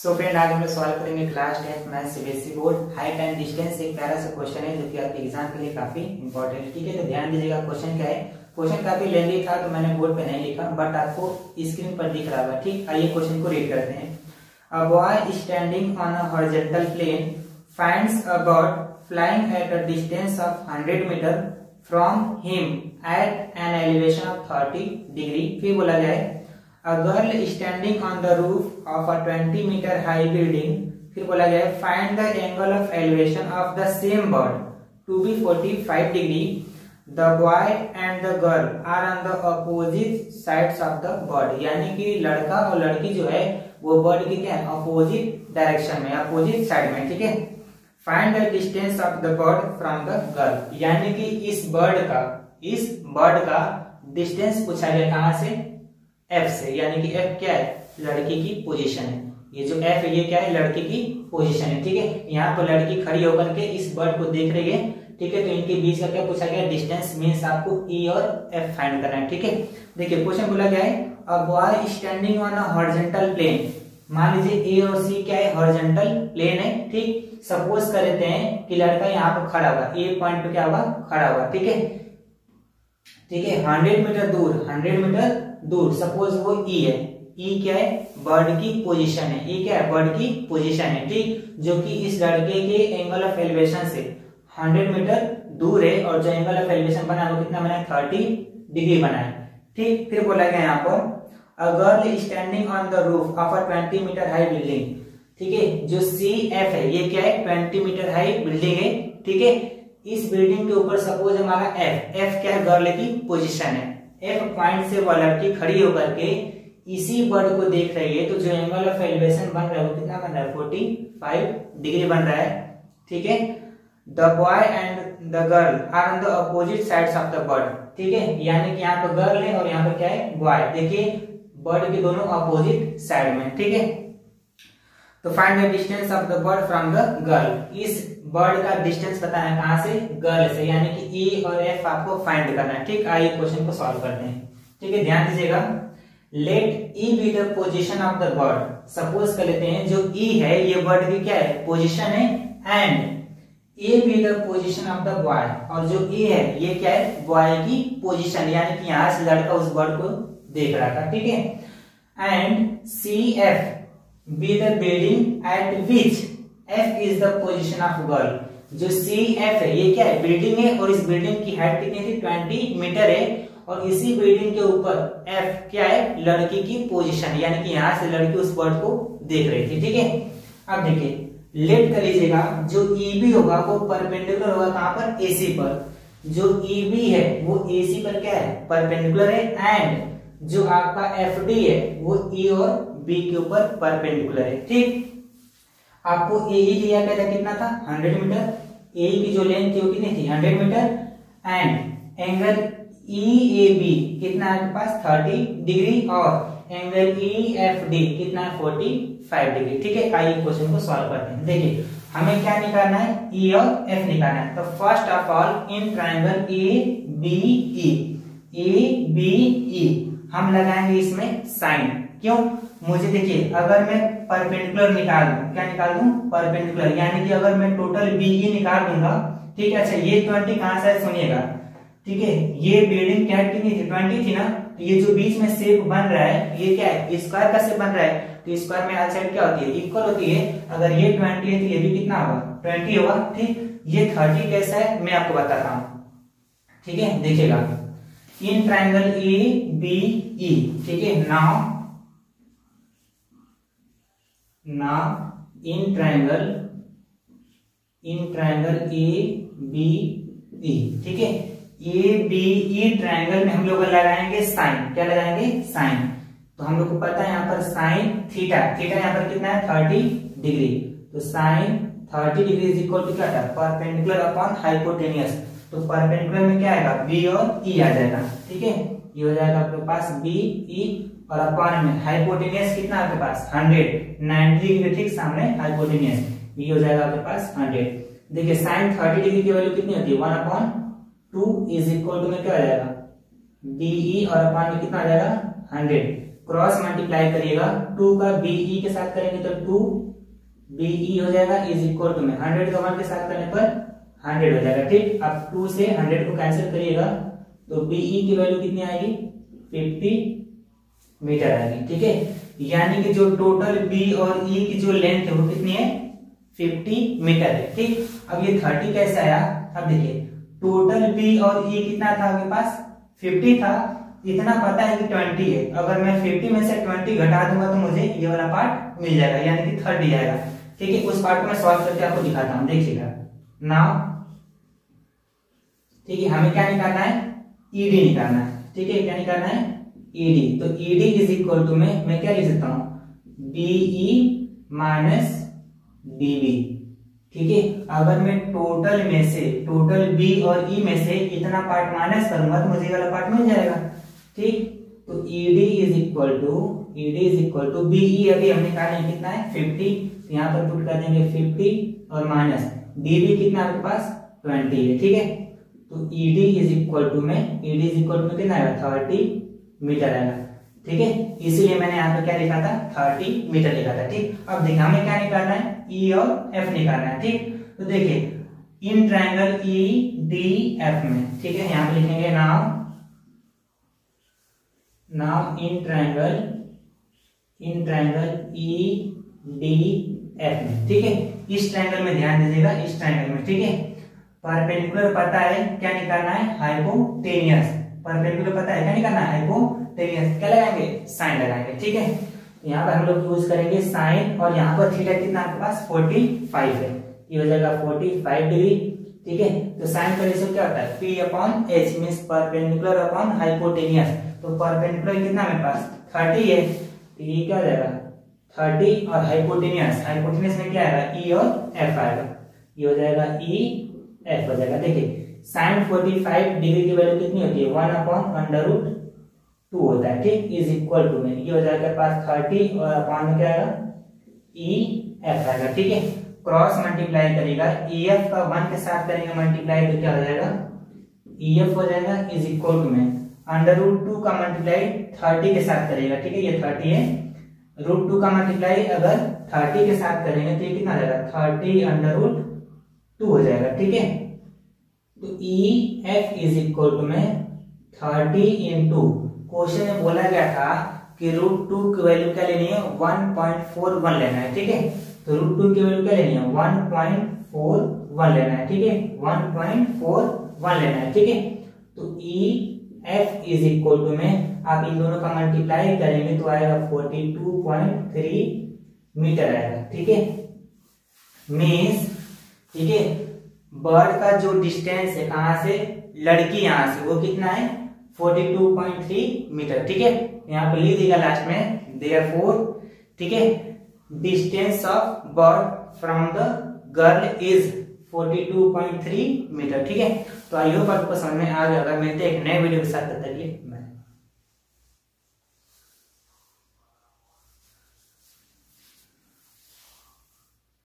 So friend, आज हम लोग सॉल्व करेंगे class 10 math CBSE board height and distance. एक प्यारा सा क्वेश्चन है जो कि आपके एग्जाम के लिए काफी इंपॉर्टेंट है। ठीक है, तो ध्यान दीजिएगा क्वेश्चन क्या है। क्वेश्चन काफी लेंथी था तो मैंने बोर्ड पे नहीं लिखा, बट आपको स्क्रीन पर दिख रहा होगा। ठीक, आइए क्वेश्चन को रीड करते हैं। A boy standing on a horizontal plane finds a bird flying at a distance of 100 metre from him at an elevation of 30 degree. फिर बोला जाए A girl standing on the roof of a 20 meter high building. फिर बोला जाए find the angle of elevation of the same bird to be 45 degree. The boy and the girl are on the opposite sides of the bird. यानी कि लड़का और लड़की जो है वो बर्ड के क्या है, अपोजिट डायरेक्शन में, अपोजिट साइड में। ठीक है, find the distance of the bird from the girl. यानी कि इस बर्ड का डिस्टेंस पूछा गया कहां से, एफ से। यानी कि एफ क्या है, लड़की की पोजीशन है। ये जो एफ है ये क्या है, लड़की की पोजीशन है। ठीक है, यहाँ पर लड़की खड़ी होकर के इस बर्ड को देख रही है। ठीक है, तो इनके बीच का क्या पूछा गया, डिस्टेंस मींस आपको ई और एफ फाइंड करना है। ठीक है, देखिए क्वेश्चन बोला गया है a boy standing on a horizontal plane. मान लीजिए ए और सी क्या है, हॉरिजॉन्टल प्लेन है। ठीक, सपोज कर लेते हैं कि लड़का यहाँ पर खड़ा हुआ, ए पॉइंट पे क्या हुआ, खड़ा हुआ। ठीक है, 100 मीटर दूर सपोज वो ई है। ई क्या है, बर्ड की पोजीशन है। ई क्या है, बर्ड की पोजीशन है। ठीक, जो कि इस लड़के के एंगल ऑफ एलिवेशन से 100 मीटर दूर है, और जो एंगल ऑफ एलिवेशन बना है वो कितना बना है, 30 डिग्री बना है। ठीक, फिर बोला गया यहाँ पर a girl standing on the roof of a 20 metre high building. ठीक है, जो सी एफ है ये क्या है, 20 मीटर हाई बिल्डिंग है। ठीक है, इस बिल्डिंग के ऊपर सपोज हमारा एफ क्या है, गर्ल की पोजीशन है। एफ पॉइंट से वो लड़की खड़ी होकर के इसी बर्ड को देख रही है, तो जो एंगल ऑफ एलिवेशन बन रहा है वो कितना बन रहा है, 45 डिग्री बन रहा है। ठीक है, the boy and the girl are on the opposite sides of the bird. ठीक है, यानी कि यहाँ पर गर्ल है और यहाँ पर क्या है, बॉय। देखिए बर्ड के दोनों अपोजिट साइड में। ठीक है, तो find the distance of the bird from the girl. इस बर्ड का डिस्टेंस पता है कहां से, गर्ल से। यानी कि ई और एफ आपको फाइंड करना है। ठीक, आइए क्वेश्चन को सॉल्व करते हैं। ठीक है, ध्यान दीजिएगा। Let E be the position of the bird. Suppose कर लेते हैं जो ई है ये बर्ड की क्या है, पोजीशन है, and A B the position of the boy. और जो ए है ये क्या है, बॉय की पोजीशन। यानी कि यहां से लड़का उस बर्ड को देख रहा था। ठीक है, and C F be the building at which F is the position of girl. जो सी एफ है ये क्या है, बिल्डिंग है, और इस बिल्डिंग की हाइट कितनी थी, 20 मीटर है, और इसी बिल्डिंग के ऊपर एफ क्या है, लड़की की पोजीशन। यानी कि यहां से लड़की उस बर्ड को देख रही थी। ठीक है, अब देखिए लेट कर लीजिएगा, जो ई बी होगा वो परपेंडिकुलर होगा कहां पर, एसी पर। जो ई बी है वो एसी पर क्या है, परपेंडिकुलर है, एंड जो आपका एफ डी है वो ई और बी के ऊपर परपेंडिकुलर है। ठीक, आपको ए दिया गया था कितना था, 100 मीटर। ए की जो लेंथ थी वो कितनी थी, 100 metre, and angle E A B कितना है आपके पास, 30 डिग्री, और एंगल ई एफ डी कितना है, 45 डिग्री। ठीक है, आइए क्वेश्चन को सॉल्व करते हैं। देखिए हमें क्या निकालना है, ई और एफ निकालना है। तो first of all in triangle A B E हम लगाएंगे इसमें साइन। क्यों, मुझे देखिए अगर मैं परपेंडिकुलर निकाल दूं, क्या निकाल दूं, परपेंडिकुलर। यानी कि अगर मैं टोटल बीई निकाल दूंगा। ठीक है, अच्छा ये 20 कहां से है, सुनिएगा। ठीक है, ये बिल्डिंग क्या कितनी थी, 20 थी ना, तो ये जो बीच में शेप बन रहा है ये क्या है, स्क्वायर का शेप बन रहा है। तो स्क्वायर में हर साइड क्या होती है, इक्वल होती है। अगर ये 20 है तो ये भी कितना होगा, 20 होगा। ठीक, ये 30 कैसा है मैं आपको बताता हूं। ठीक है, देखिएगा इन ट्राइंगल ए बी ई। ठीक है, now in triangle A B E. ठीक है, ए बी ई ट्राइंगल में हम लोग लगाएंगे साइन। क्या लगाएंगे, साइन। तो हम लोग को पता है यहाँ पर साइन थीटा यहाँ पर कितना है, 30 डिग्री। तो sine 30 degree is equal to क्या था, परपेंडिकुलर अपॉन हाइपोटेनियस। तो परपेंडिकुलर में क्या आएगा, बी और ई आ जाएगा। ठीक है, ये हो जाएगा आपके पास बी ई, और अपॉन में हाइपोटेनियस कितना आपके पास, 190 डिग्री। ठीक, सामने हाइपोटेनियस, ये हो जाएगा आपके पास 100। देखिए साइन 30 डिग्री की वैल्यू कितनी होती है, 1/2 इज इक्वल टू में क्या आ जाएगा, बीई, और अपॉन में कितना आ जाएगा, 100। क्रॉस मल्टीप्लाई करिएगा 2 का बीई के साथ करेंगे तो 2 बीई हो जाएगा इज इक्वल टू में 100 का 1 के साथ करने पर 100 हो जाएगा। ठीक, अब 2 से 100 को कैंसिल करिएगा तो बीई की वैल्यू कितनी आएगी 50 मीटर आएगी। ठीक है, यानी कि जो टोटल बी और ई की जो लेंथ है वो कितनी है 50 मीटर है। ठीक, अब ये 30 कैसे आया, अब देखिए टोटल बी और ई कितना था आपके पास 50 था, इतना पता है कि 20 है, अगर मैं 50 में से 20 घटा दूंगा तो मुझे ये वाला पार्ट मिल जाएगा यानी कि 30 आएगा। ठीक है, उस पार्ट को मैं सॉल्व करके आपको दिखाता हूं, देखिएगा नाउ। ठीक है, हमें क्या निकालना है ईडी निकालना है। ठीक है, क्या निकालना है ईडी, तो ईडी इज इक्वल टू में मैं क्या लिख सकता हूं बीई माइनस बीबी। ठीक है, अगर मैं टोटल में से टोटल बी और ई में से इतना पार्ट माइनस करूंगा तो मुझे ये वाला पार्ट मिल जाएगा। ठीक, तो ED is equal to BE अभी हम निकालेंगे कितना है 50, यहाँ पर पुट कर देंगे 50 और माइनस बीबी कितना आपके पास 20 है। ठीक है, तो ईडी इज इक्वल टू कितना आएगा 30 मीटर आएगा। ठीक है, इसीलिए मैंने यहाँ पे क्या लिखा था 30 मीटर लिखा था। ठीक, अब देखिए हमें क्या निकालना है ई और एफ निकालना है। ठीक, तो देखिए in triangle E D F में, ठीक है, यहाँ पे लिखेंगे now in triangle E D F में। ठीक है, इस ट्रायंगल में ध्यान दीजिएगा, इस ट्रायंगल में। ठीक है, परपेंडिकुलर पता है, क्या निकालना है हाइपोटेनियस। परपेंडिकुलर पता है क्या निकालना है हाइपोटेनियस, क्या लगाएंगे साइन लगाएंगे। ठीक है, यहाँ पर हम लोग यूज करेंगे साइन और यहाँ पर थीटा कितना आपके पास 45 है, ये हो जाएगा 45 डिग्री। ठीक है, तो साइन का रेशियो क्या होता है P upon H means perpendicular upon hypotenuse. तो परपेंडिकुलर कितना मेरे पास 30 है, तो ये क्या हो जाएगा 30 और हाइपोटेनियस में क्या आएगा E और F आएगा, ये हो जाएगा E F हो जाएगा। देखिए साइन 45 डिग्री की वैल्यू कितनी होती है 1 अपॉन अंडर रूट 2 होता है। ठीक, इज इक्वल टू में ये हो जाएगा पास 30 और अपॉन में क्या आएगा ई एफ आएगा। ठीक है, क्रॉस मल्टीप्लाई करेगा ई एफ का 1 के साथ करेंगे मल्टीप्लाई तो क्या हो जाएगा ई एफ हो जाएगा इज इक्वल टू में अंडर रूट 2 का मल्टीप्लाई 30 के साथ करेगा। ठीक है, ये 30 है, रूट 2 का मल्टीप्लाई अगर 30 के साथ करेंगे तो ये कितना आ जाएगा 30 अंडर रूट 2 हो जाएगा। ठीक है, तो E F is equal to में 30 इंटू क्वेश्चन में बोला गया था कि रूट 2 की वैल्यू क्या लेनी है 1.41 लेना है। ठीक है, तो रूट 2 की वैल्यू क्या लेनी है 1.41 लेना है। ठीक है, 1.41 लेना है। ठीक है, तो E F is equal to में आप इन दोनों का मल्टीप्लाई करेंगे तो आएगा 42.3 मीटर आएगा। ठीक है, मीन्स ठीक है बर्ड का जो डिस्टेंस है कहां से लड़की यहां से वो कितना है 42.3 मीटर। ठीक है, यहाँ पे लिख देगा लास्ट में देयरफॉर। ठीक है, distance of bird from the girl is 42.3 metre. ठीक है, तो आई होप आपको समझ में आ गया। अगर मिलते हैं एक नए वीडियो के साथ, तब तक के लिए बाय।